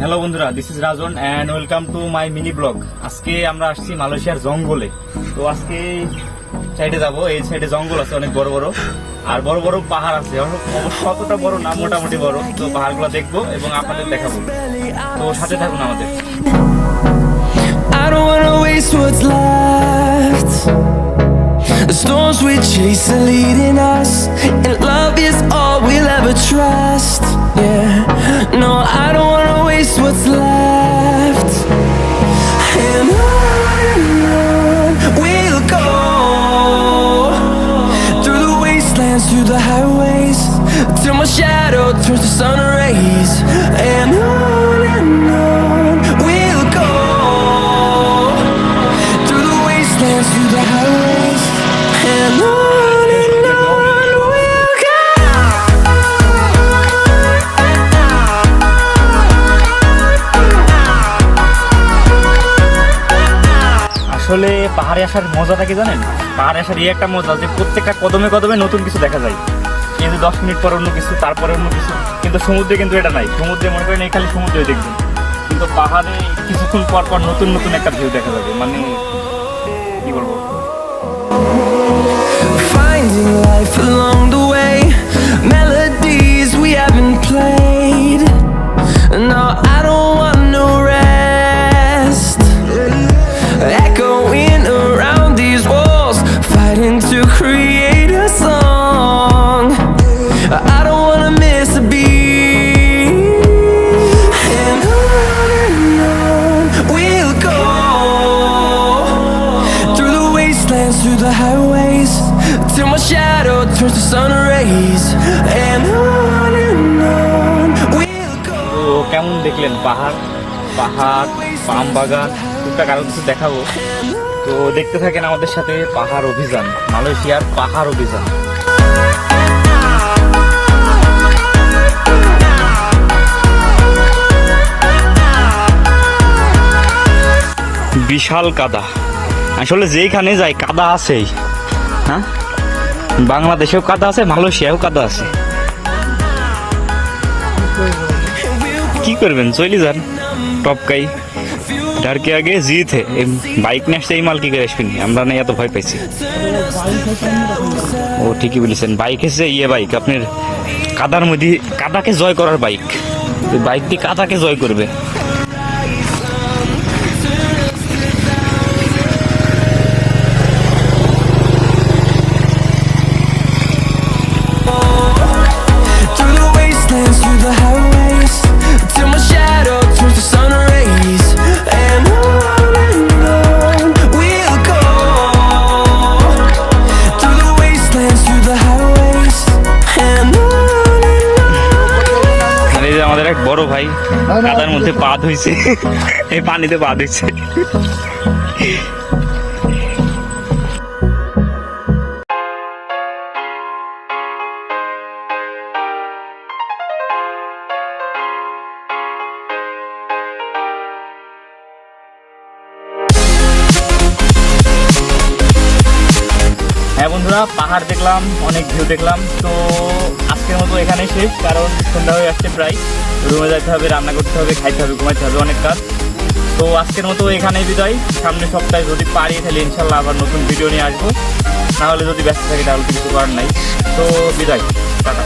Hello বন্ধুরা, this is Rajan and welcome to my mini blog. আজকে আমরা আসছি মালয়েশিয়ার জঙ্গলে। তো আজকে সাইডে যাবো, এই সাইডে জঙ্গল আছে অনেক বড় বড়, আর বড় বড় পাহাড় আছে। অবশ্য অতটা বড় না, মোটামুটি বড়। তো পাহাড়গুলো দেখবো এবং আপনাদের দেখাবো, তো সাথে থাকুন আমাদের। I don't wanna waste what's left. The storms we chase are leading us, and love is all we'll ever trust. Yeah, no, I don't wanna waste what's left. And on we'll go, through the wastelands, through the highways, till my shadow turns to sun rays. And on we'll go, through the wastelands, through the highways, and on we'll go. আসলে পাহাড়ে আসার মজাটা কি জানেন? পাহাড়ে আসার এই একটা মজা যে প্রত্যেকটা কদমে কদমে নতুন কিছু দেখা যায়। এই যে 10 মিনিট পর অন্য কিছু, তারপরে অন্য কিছু। কিন্তু সমুদ্রে কিন্তু এটা নাই। সমুদ্রে মনে করেন এই খালি সমুদ্রই দেখবেন, কিন্তু পাহাড়ে কিছুক্ষণ পর পর নতুন নতুন একটা ভিউ দেখা যাবে। মানে কি বলবো, Finding life along the way, melodies we haven't played. No, I don't want no rest. Echoing around these walls, fighting to create a song. I don't wanna miss a beat. And on we'll go, through the wastelands, through the highways, till my shadow turns to sun rays. And on we'll go. তো কেমন দেখলেন পাহাড়, পাহাড়, পাম বাগান, টুকটাক আরো কিছু দেখাবো। তো দেখতে থাকেন আমাদের সাথে পাহাড় অভিযান, মালয়েশিয়ার পাহাড় অভিযান। বিশাল কাদা, আসলে যেইখানে যাই কাদা আছেই। হ্যাঁ, বাংলাদেশেও কাদা আছে, মালয়েশিয়াও কাদা আছে। কি করবেন, চলে যান টপকাই। डर के आगे जीत है। বাইক নিয়ে আসছে, এই মাল কি করে আসবেন? আমরা না এত ভয় পাইছি। ও ঠিকই বলেছেন, বাইক এসে বাইক আপনার কাদার মধ্যে, কাদাকে জয় করার বাইক। বাইকটি কাদাকে জয় করবে। Through the wastelands, through the highways, till my shadow turns to sun rays. And on we'll go, through the wastelands, through the highways, and on. আর এই যে আমাদের এক বড় ভাই কাদার মধ্যে পা ধুইছে, এই পানিতে পা ধুইছে। হ্যাঁ বন্ধুরা, পাহাড় দেখলাম, অনেক ভিউ দেখলাম। তো আজকের মতো এখানেই শেষ, কারণ সন্ধ্যা হয়ে আসছে প্রায়। রুমে যেতে হবে, রান্না করতে হবে, খাইতে হবে, ঘুমাইতে হবে, অনেক কাজ। তো আজকের মতো এখানেই বিদায়। সামনের সপ্তাহে যদি পারি তাহলে ইনশাল্লাহ আবার নতুন ভিডিও নিয়ে আসবো, নাহলে যদি ব্যস্ত থাকি তাহলে কিছু করার নাই। তো বিদায়, টাটা।